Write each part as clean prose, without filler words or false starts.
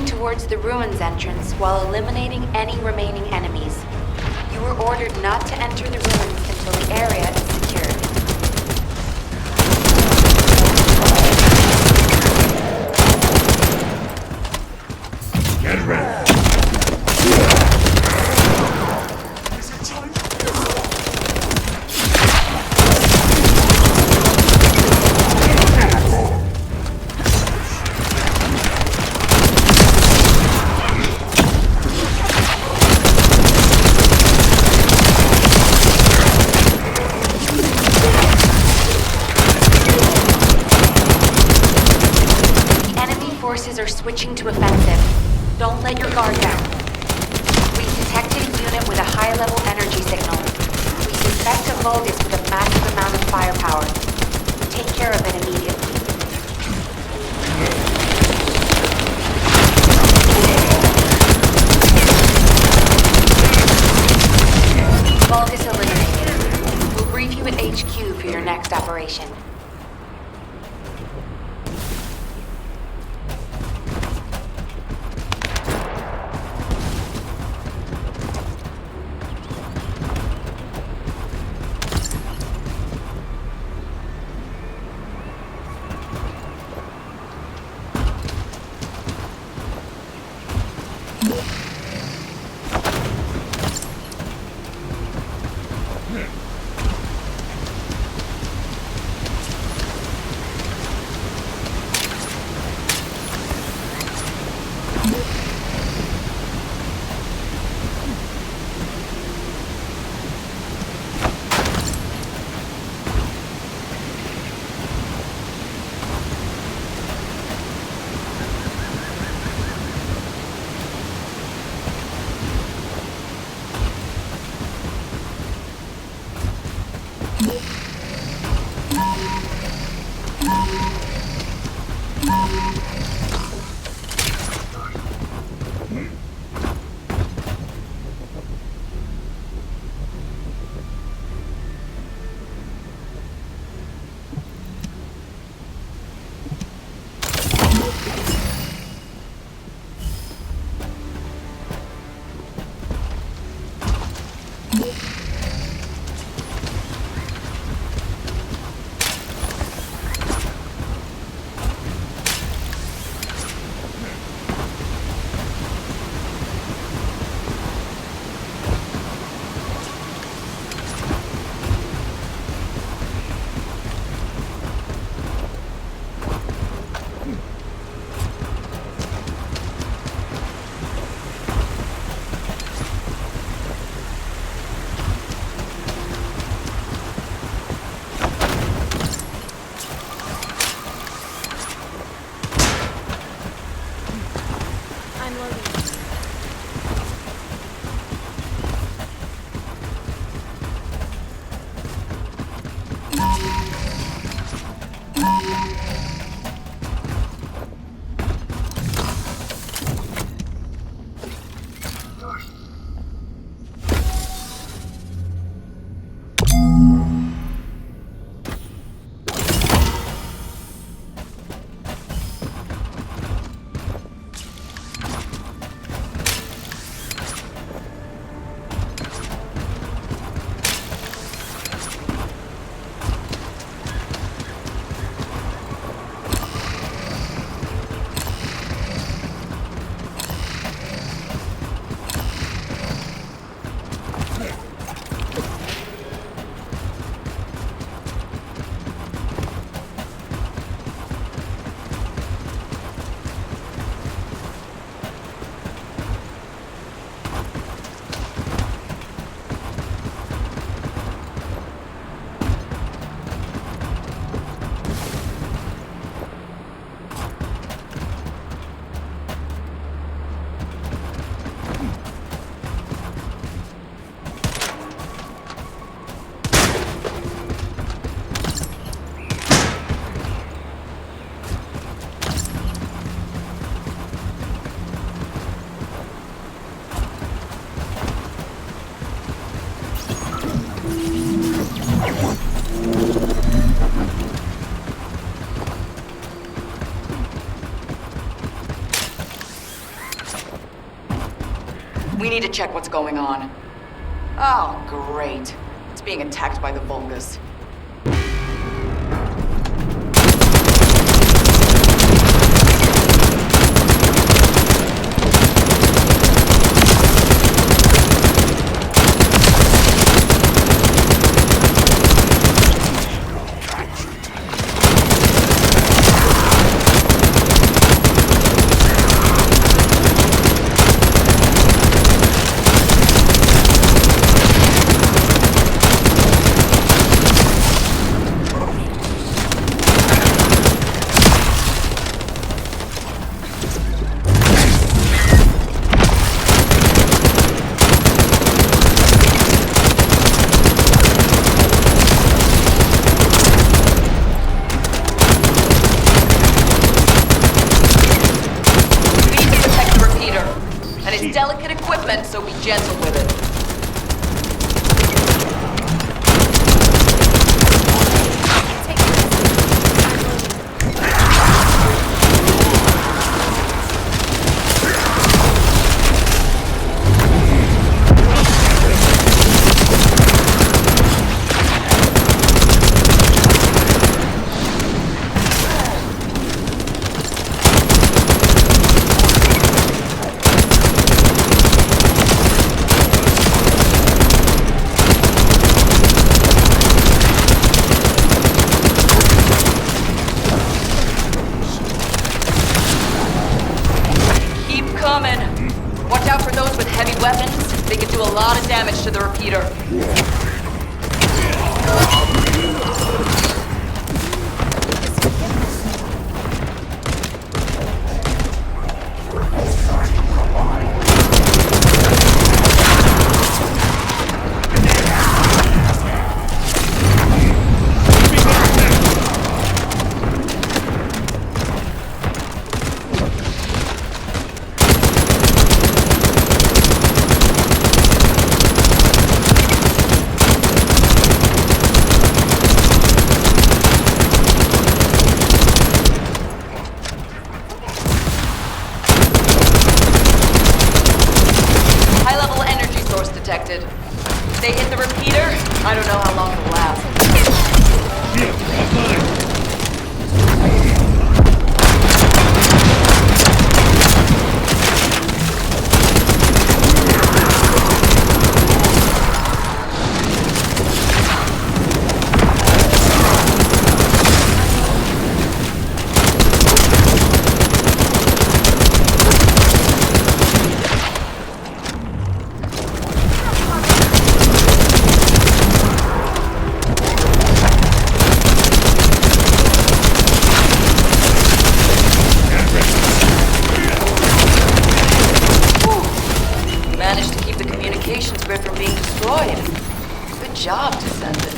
Towards the ruins entrance while eliminating any remaining enemies. You were ordered not to enter the ruins until the area is secured. Get ready. Forces are switching to offensive. Don't let your guard down. We detected a unit with a high-level energy signal. We suspect a Vulgus with a massive amount of firepower. Take care of it immediately. Vulgus eliminated. We'll brief you at HQ for your next operation. We need to check what's going on. Oh, great. It's being attacked by the Vulgus. Delicate equipment, so be gentle with it. Watch out for those with heavy weapons. They can do a lot of damage to the repeater. Detected. They hit the repeater. I don't know how long it'll last. Shield, offline. Managed to keep the communications grid from being destroyed. Good job, Descendant.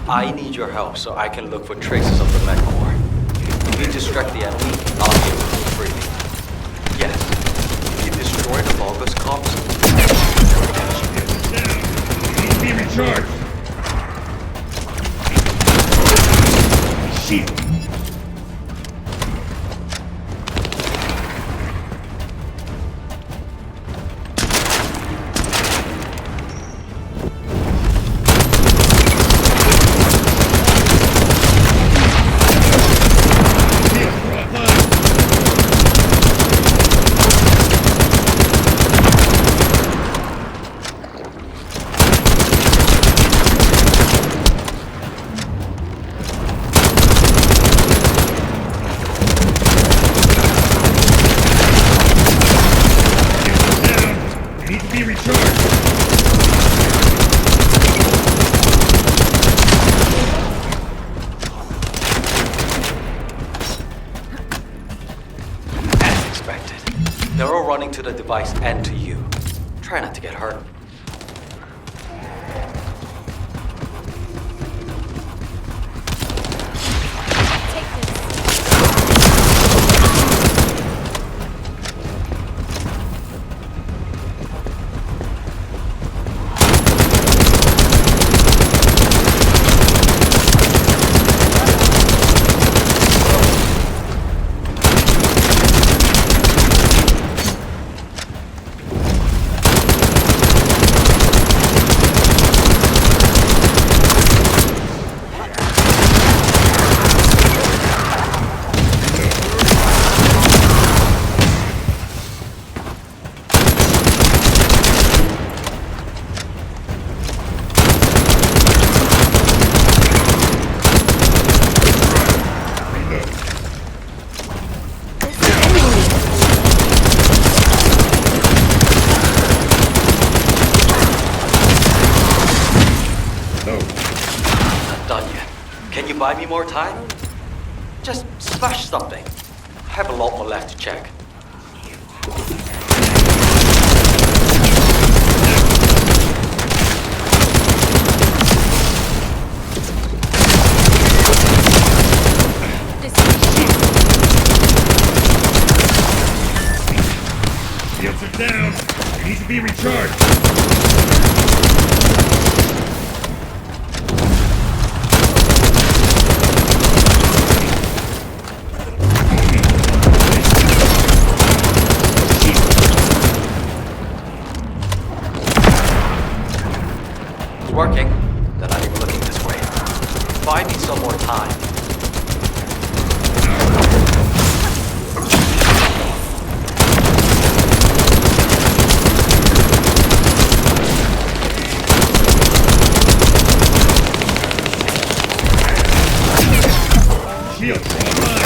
I need your help so I can look for traces of the mech core. If you distract the enemy, I'll be able to free me. Yes, if you destroy the Vulgus comps, Need to be recharged. Shit. Need to be recharged. as expected, they're all running to the device and to you. Try not to get hurt. Not done yet. Can you buy me more time? Just smash something. I have a lot more left to check. Shields are down. Needs to be recharged. It's working. They're not even looking this way. Buy me some more time. Shields are online.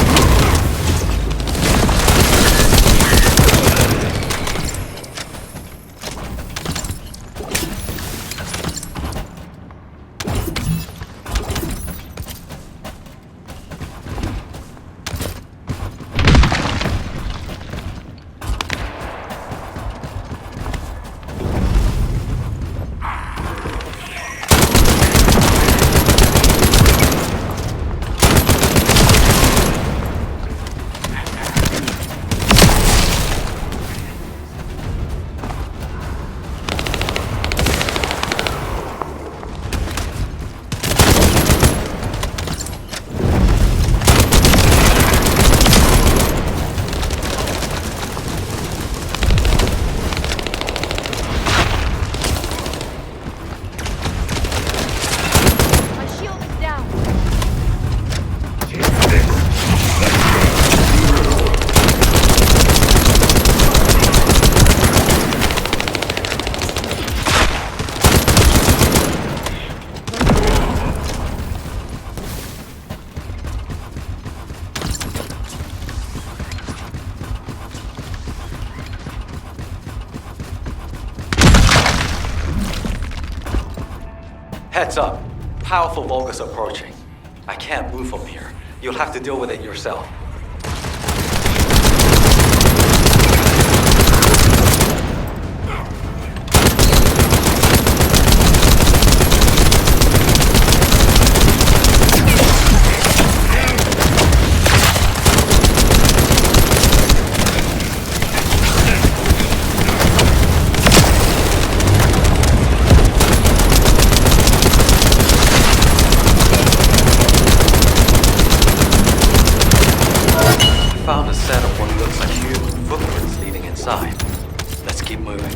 Heads up. Powerful Vulgus approaching. I can't move from here. You'll have to deal with it yourself. Found a set of what looks like human footprints leading inside. Let's keep moving.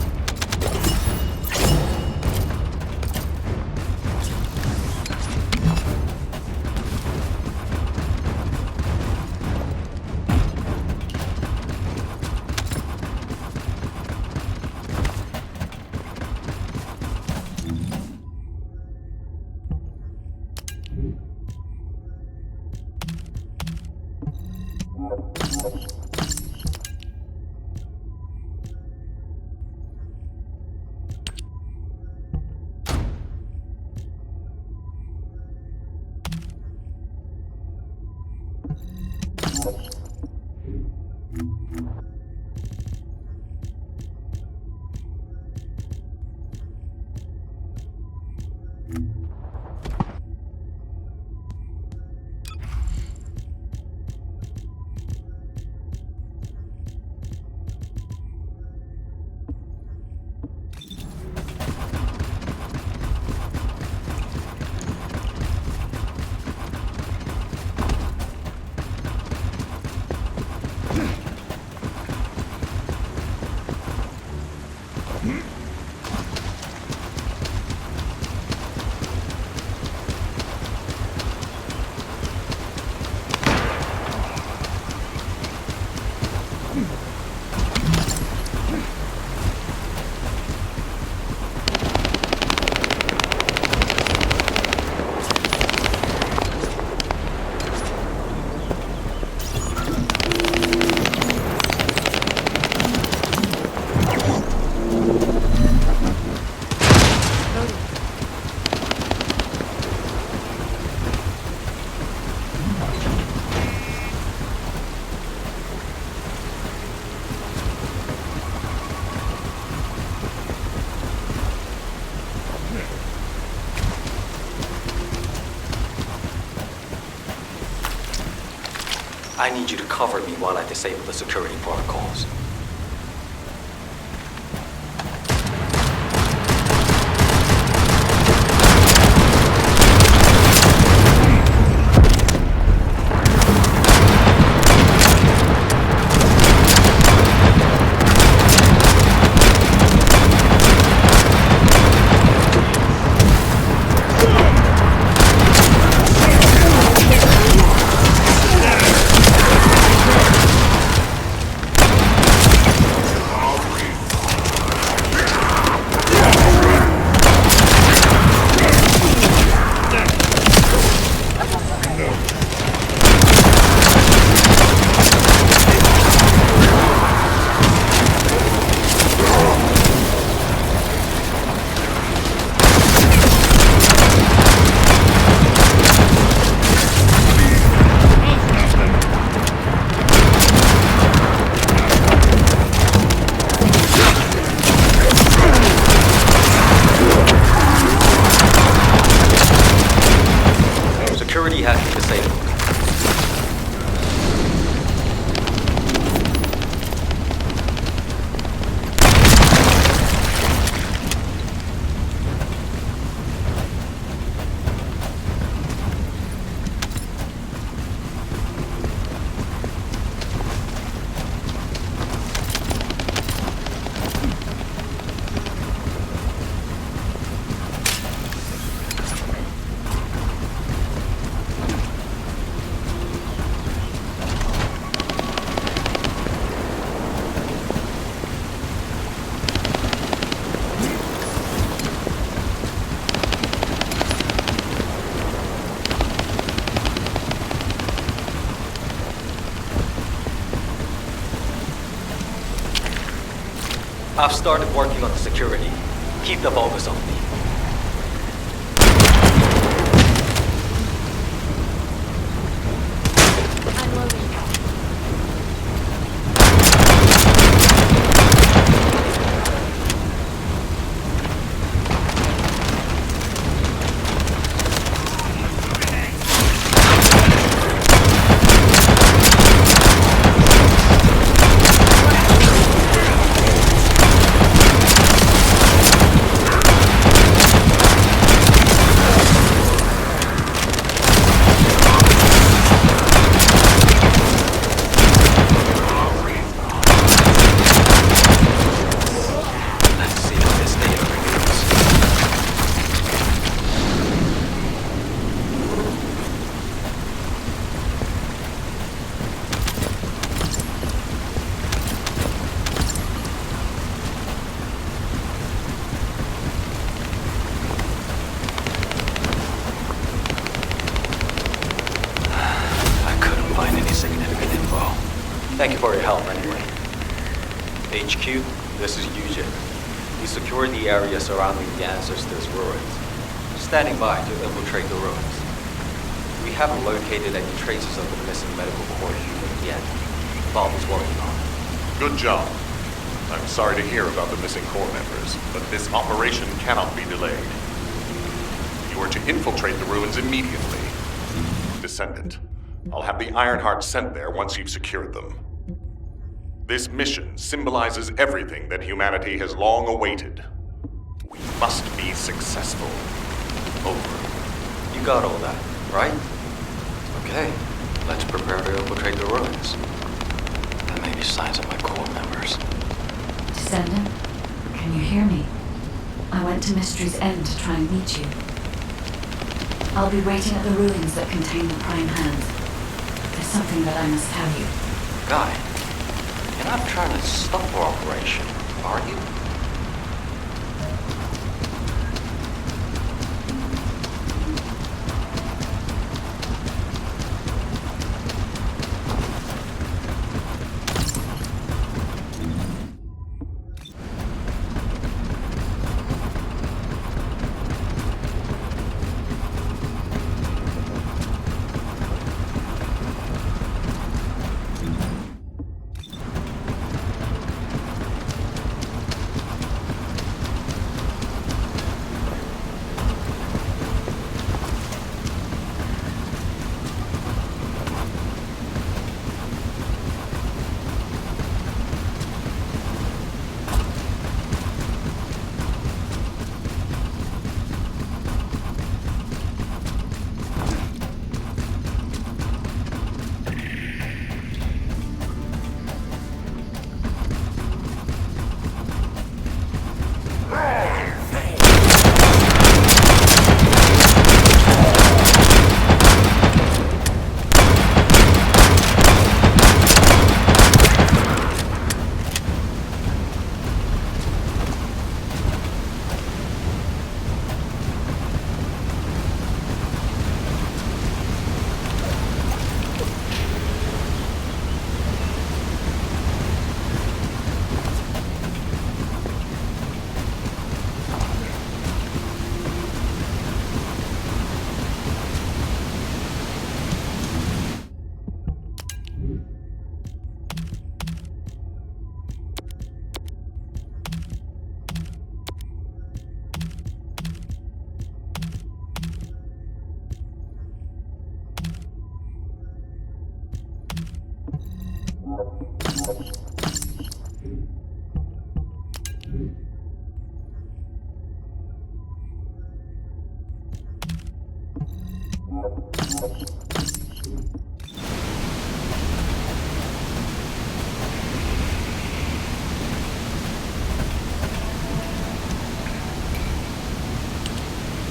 I need you to cover me while I disable the security protocols. Security has been disabled. I've started working on the security. Keep the focus on me. Let's see what this data reveals. I couldn't find any significant info. Thank you for your help anyway. HQ, this is Eugene. We secured the area surrounding the ancestors' ruins. Standing by to infiltrate the ruins. We haven't located any traces of the missing medical corps unit yet. Bob is working on it. Good job. I'm sorry to hear about the missing Corps members, but this operation cannot be delayed. You are to infiltrate the ruins immediately. Descendant, I'll have the Ironheart sent there once you've secured them. This mission symbolizes everything that humanity has long awaited. We must be successful. Over. You got all that, right? Okay, let's prepare to infiltrate the ruins. There may be signs of my corps members. Descendant, can you hear me? I went to Mystery's End to try and meet you. I'll be waiting at the ruins that contain the Prime Hands. There's something that I must tell you. Guy, you're not trying to stop our operation, are you?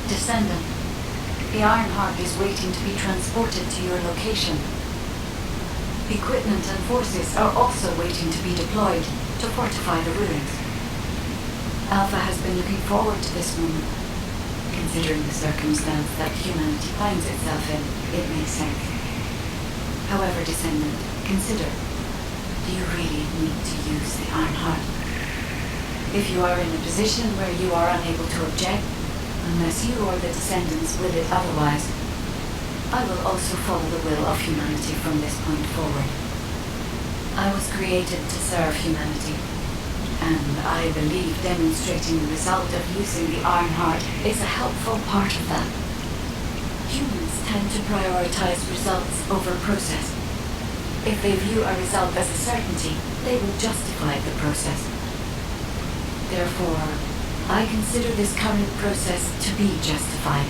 Descendant, the Ironheart is waiting to be transported to your location. Equipment and forces are also waiting to be deployed to fortify the ruins. Alpha has been looking forward to this moment. Considering the circumstance that humanity finds itself in, it makes sense. However, Descendant, consider, do you really need to use the Ironheart? If you are in a position where you are unable to object, unless you or the Descendants will it otherwise, I will also follow the will of humanity from this point forward. I was created to serve humanity, and I believe demonstrating the result of using the Ironheart is a helpful part of that. Humans tend to prioritize results over process. If they view a result as a certainty, they will justify the process. Therefore, I consider this current process to be justified.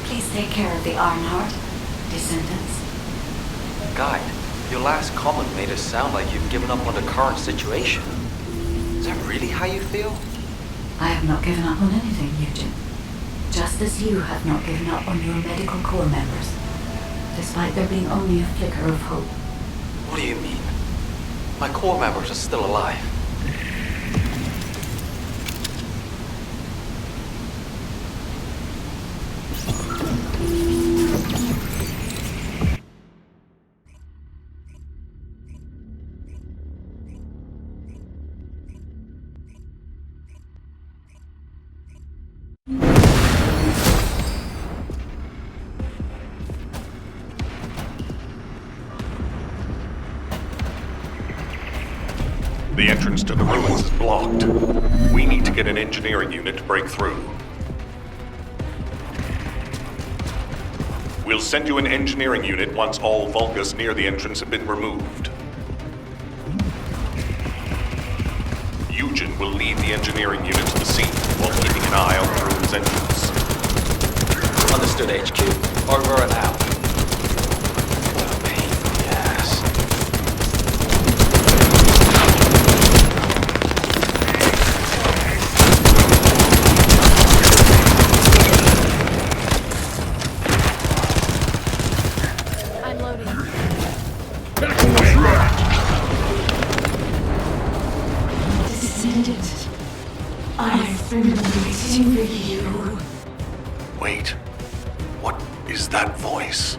Please take care of the Ironheart, Descendants. Guide, your last comment made it sound like you've given up on the current situation. Is that really how you feel? I have not given up on anything, Eugen. Just as you have not given up on your medical corps members, despite there being only a flicker of hope. What do you mean? My corps members are still alive. The entrance to the ruins is blocked. We need to get an engineering unit to break through. We'll send you an engineering unit once all Vulgus near the entrance have been removed. Eugen will lead the engineering unit to the scene while keeping an eye on the ruins entrance. Understood, HQ. Over and out. What a pain in the ass. I'm loading. Back away! Descendant, I've been waiting for you. Wait. What is that voice?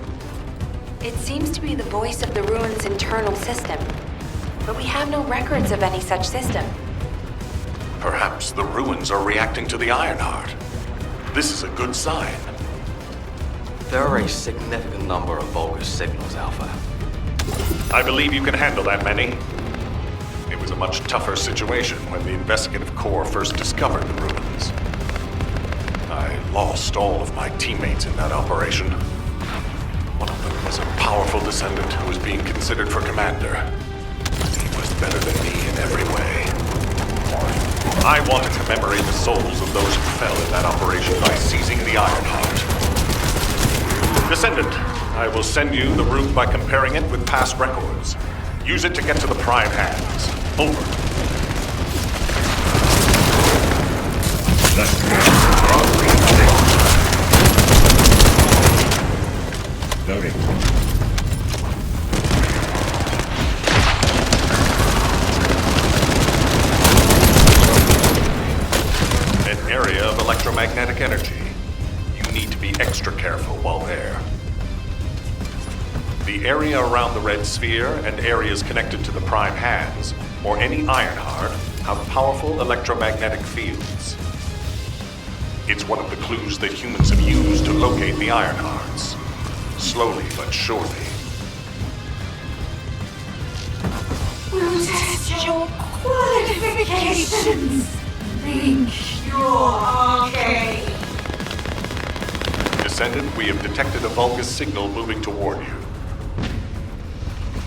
It seems to be the voice of the ruins' internal system, but we have no records of any such system. Perhaps the ruins are reacting to the Ironheart. This is a good sign. There are a significant number of Vulgus signals, Alpha. I believe you can handle that many. It was a much tougher situation when the investigative corps first discovered the ruins. I lost all of my teammates in that operation. One of them was a powerful descendant who was being considered for commander. He was better than me in every way. I want to commemorate the souls of those who fell in that operation by seizing the Ironheart. Descendant, I will send you the route by comparing it with past records. Use it to get to the Prime Hands. Over. Let's go! Loading. An area of electromagnetic energy. You need to be extra careful while there. The area around the red sphere and areas connected to the Prime Hands, or any Ironheart, have powerful electromagnetic fields. It's one of the clues that humans have used to locate the Ironhearts. Slowly but surely. We'll test your qualifications. Think you're okay. Descendant, we have detected a Vulgus signal moving toward you.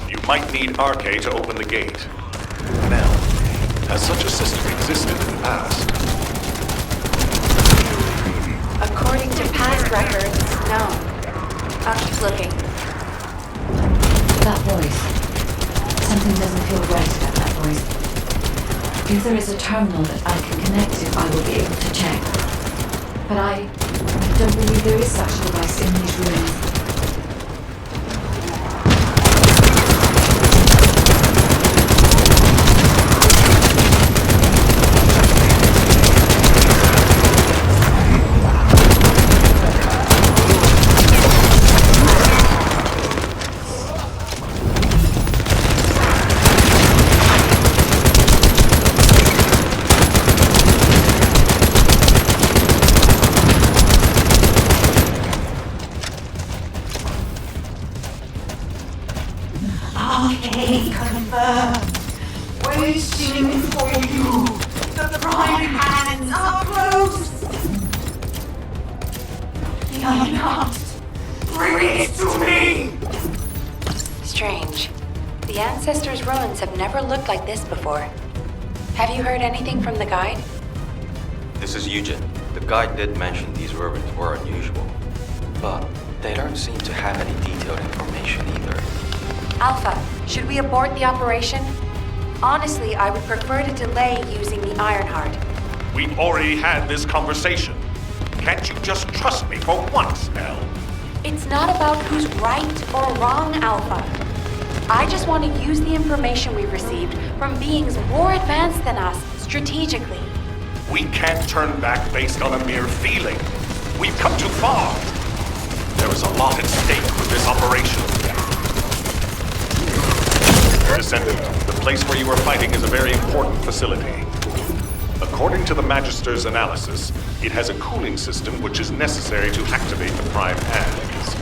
You might need RK to open the gate. Now, has such a system existed in the past? According to past records, no. I'll keep looking. That voice. Something doesn't feel right about that voice. If there is a terminal that I can connect to, I will be able to check. But I don't believe there is such a device in these ruins. waiting for you. The prime hands are close. The Iron Heart. Bring it to me! Strange. The Ancestors' ruins have never looked like this before. Have you heard anything from the guide? This is Eugen. The guide did mention these ruins were unusual, but they don't seem to have any detailed information either. Alpha, should we abort the operation? Honestly, I would prefer to delay using the Ironheart. We've already had this conversation. Can't you just trust me for once, Elle? It's not about who's right or wrong, Alpha. I just want to use the information we've received from beings more advanced than us strategically. We can't turn back based on a mere feeling. We've come too far. There is a lot at stake with this operation. Descendant, the place where you are fighting is a very important facility. According to the Magister's analysis, it has a cooling system which is necessary to activate the prime hands.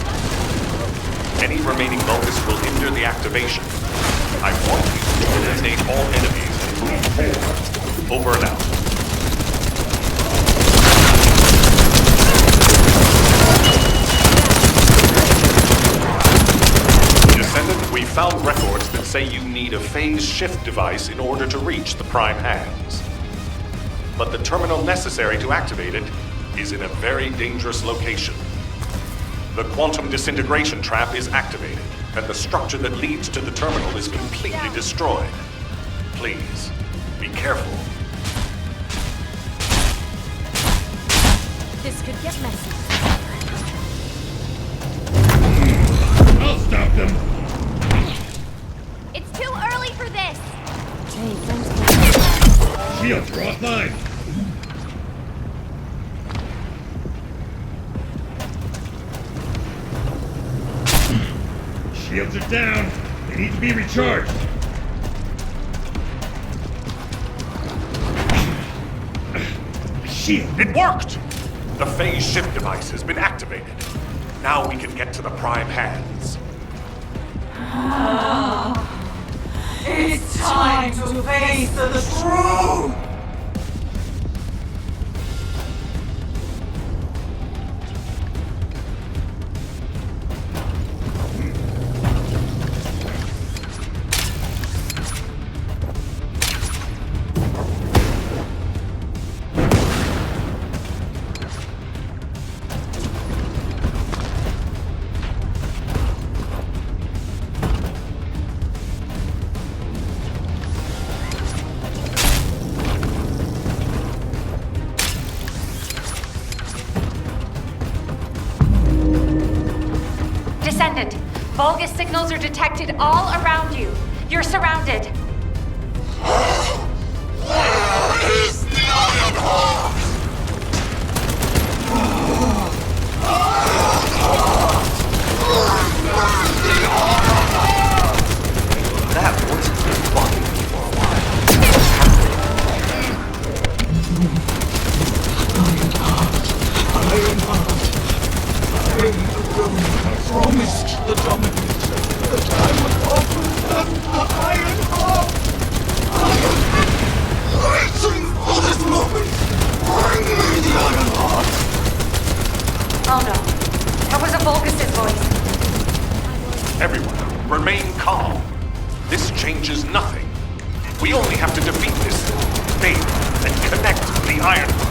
Any remaining bonus will hinder the activation. I want you to eliminate all enemies and move forward. Over and out. Descendant, we found records that say you need a phase shift device in order to reach the prime hands. But the terminal necessary to activate it is in a very dangerous location. The quantum disintegration trap is activated, and the structure that leads to the terminal is completely destroyed. Please, be careful. This could get messy. I'll stop them. It's too early for this! Shields are offline. Shields are down. They need to be recharged. Shield. It worked! The phase shift device has been activated. Now we can get to the prime hands. It's time to face the truth! Descendant, Vulgus signals are detected all around you. You're surrounded. That voice has been bugging me for a while. I promised the dominator that I would open them the Iron Heart! I have been waiting for this moment! Bring me the Iron Heart! Oh no. That was a Vulgus' voice. Everyone, remain calm. This changes nothing. We only have to defeat this thing and connect the Iron Heart.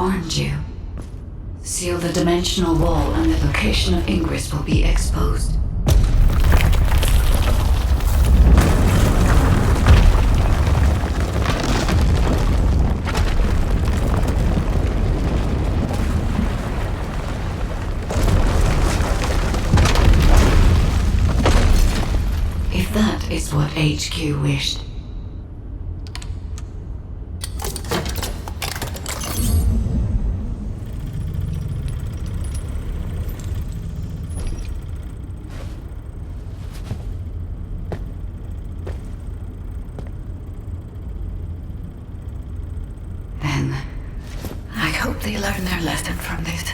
warned you. Seal the dimensional wall and the location of ingress will be exposed. If that is what HQ wished. Then, I hope they learn their lesson from this.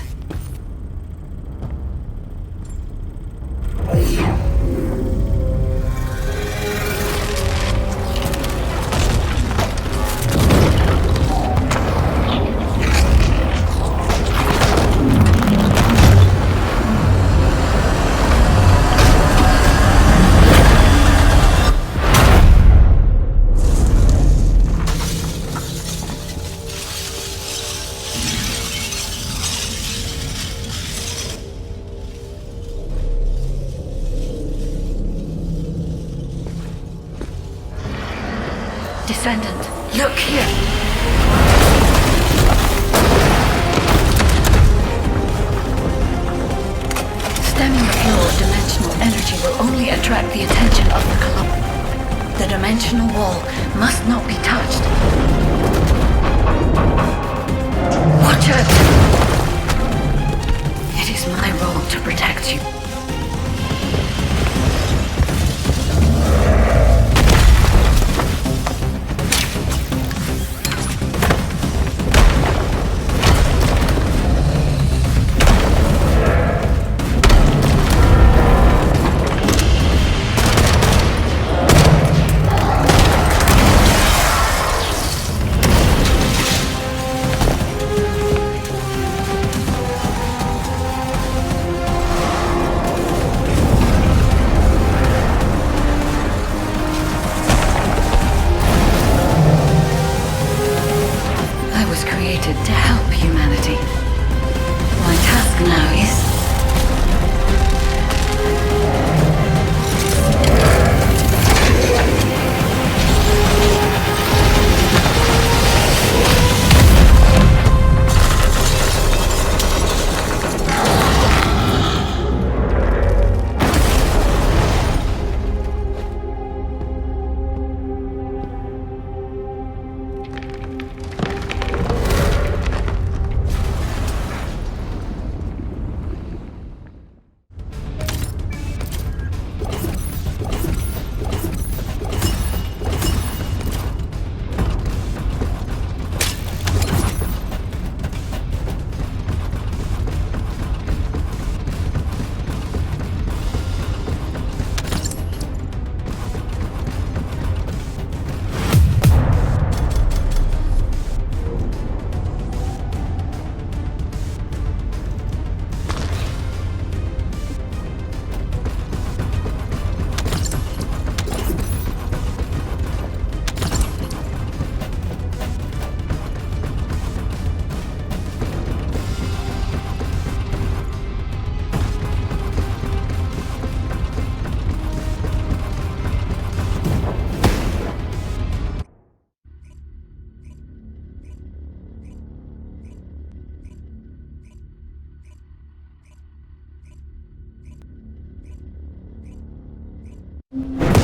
Descendant, look here! Stemming the flow of dimensional energy will only attract the attention of the column. The dimensional wall must not be touched. Watch out! It is my role to protect you. To help humanity. My task now is...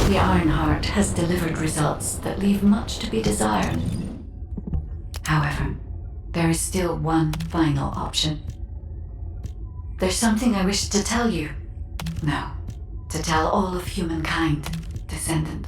The Ironheart has delivered results that leave much to be desired. However, there is still one final option. There's something I wish to tell you. No, to tell all of humankind, Descendant.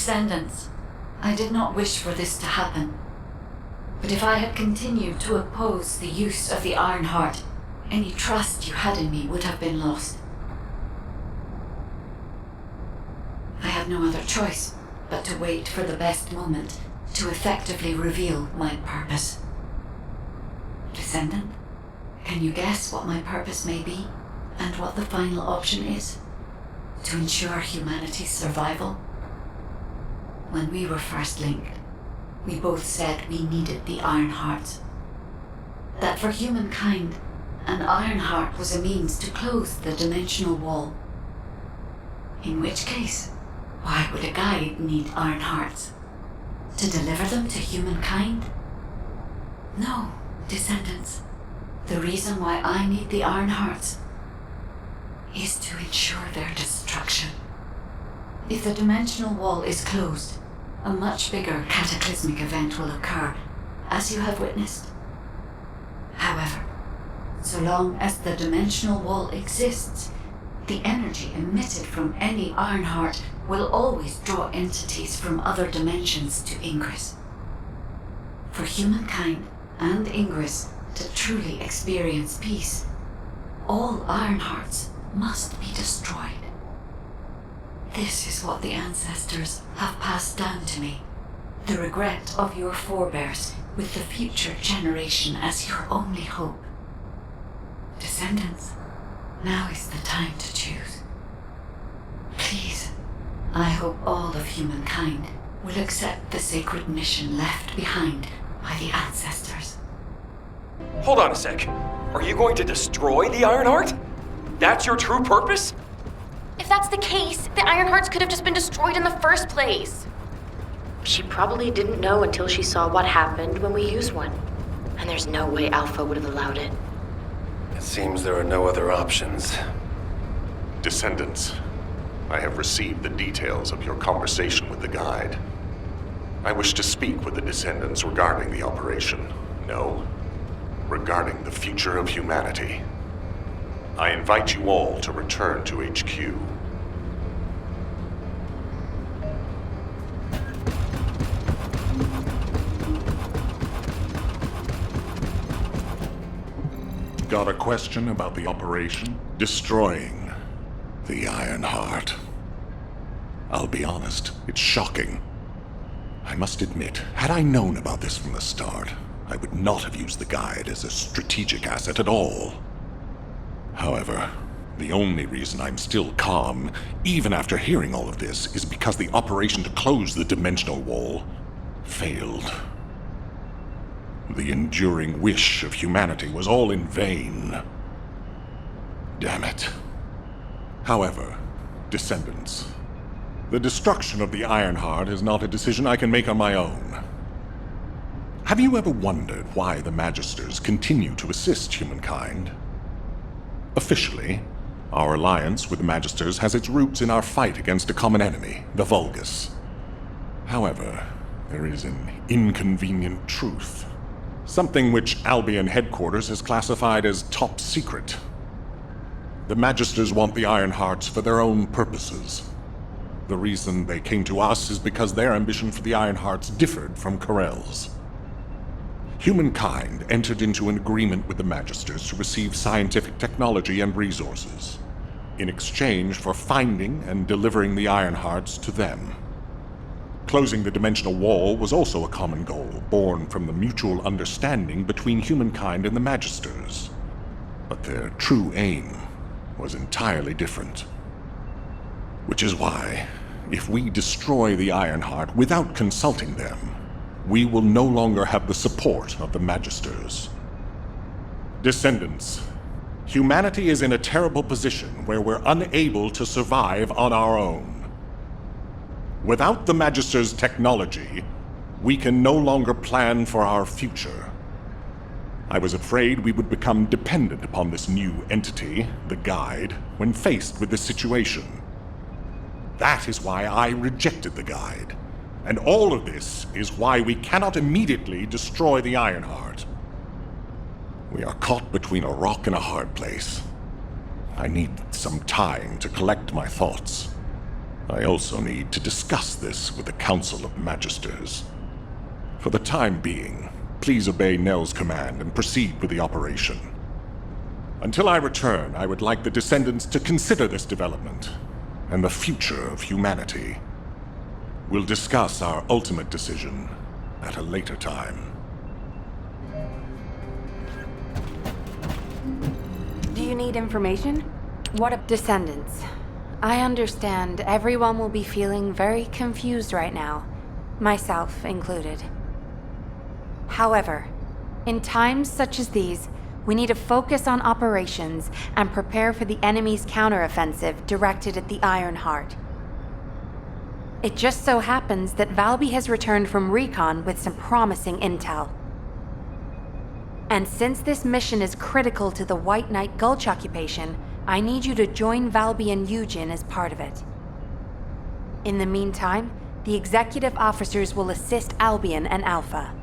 Descendants, I did not wish for this to happen. But if I had continued to oppose the use of the Iron Heart, any trust you had in me would have been lost. I had no other choice but to wait for the best moment to effectively reveal my purpose. Descendant, can you guess what my purpose may be, and what the final option is? To ensure humanity's survival? When we were first linked, we both said we needed the Iron Heart. That for humankind, an Iron Heart was a means to close the dimensional wall. In which case, why would a guide need Iron Hearts? To deliver them to humankind? No, Descendants. The reason why I need the Iron Hearts is to ensure their destruction. If the dimensional wall is closed, a much bigger cataclysmic event will occur, as you have witnessed. However, so long as the dimensional wall exists, the energy emitted from any Iron Heart will always draw entities from other dimensions to Ingress. For humankind and Ingress to truly experience peace, all Iron Hearts must be destroyed. This is what the ancestors have passed down to me. The regret of your forebears with the future generation as your only hope. Descendants, now is the time to choose. Please, I hope all of humankind will accept the sacred mission left behind by the ancestors. Hold on a sec. Are you going to destroy the Iron Heart? That's your true purpose? If that's the case, the Iron Hearts could have just been destroyed in the first place. She probably didn't know until she saw what happened when we used one. And there's no way Alpha would have allowed it. It seems there are no other options. Descendants, I have received the details of your conversation with the guide. I wish to speak with the Descendants regarding the operation. No, regarding the future of humanity. I invite you all to return to HQ. Got a question about the operation? Destroying the Iron Heart. I'll be honest, it's shocking. I must admit, had I known about this from the start, I would not have used the guide as a strategic asset at all. However, the only reason I'm still calm, even after hearing all of this, is because the operation to close the dimensional wall failed. The enduring wish of humanity was all in vain. Damn it. However, Descendants, the destruction of the Iron Heart is not a decision I can make on my own. Have you ever wondered why the Magisters continue to assist humankind? Officially, our alliance with the Magisters has its roots in our fight against a common enemy, the Vulgus. However, there is an inconvenient truth. Something which Albion headquarters has classified as top secret. The Magisters want the Iron Hearts for their own purposes. The reason they came to us is because their ambition for the Iron Hearts differed from Corell's. Humankind entered into an agreement with the Magisters to receive scientific technology and resources, in exchange for finding and delivering the Iron Hearts to them. Closing the dimensional wall was also a common goal, born from the mutual understanding between humankind and the Magisters. But their true aim was entirely different. Which is why, if we destroy the Iron Heart without consulting them, we will no longer have the support of the Magisters. Descendants, humanity is in a terrible position where we're unable to survive on our own. Without the Magister's technology, we can no longer plan for our future. I was afraid we would become dependent upon this new entity, the Guide, when faced with this situation. That is why I rejected the Guide. And all of this is why we cannot immediately destroy the Ironheart. We are caught between a rock and a hard place. I need some time to collect my thoughts. I also need to discuss this with the Council of Magisters. For the time being, please obey Nell's command and proceed with the operation. Until I return, I would like the Descendants to consider this development and the future of humanity. We'll discuss our ultimate decision at a later time. Do you need information? What of Descendants? I understand everyone will be feeling very confused right now, myself included. However, in times such as these, we need to focus on operations and prepare for the enemy's counteroffensive directed at the Ironheart. It just so happens that Valby has returned from recon with some promising intel. And since this mission is critical to the White Knight Gulch occupation, I need you to join Valby and Eugen as part of it. In the meantime, the executive officers will assist Albion and Alpha.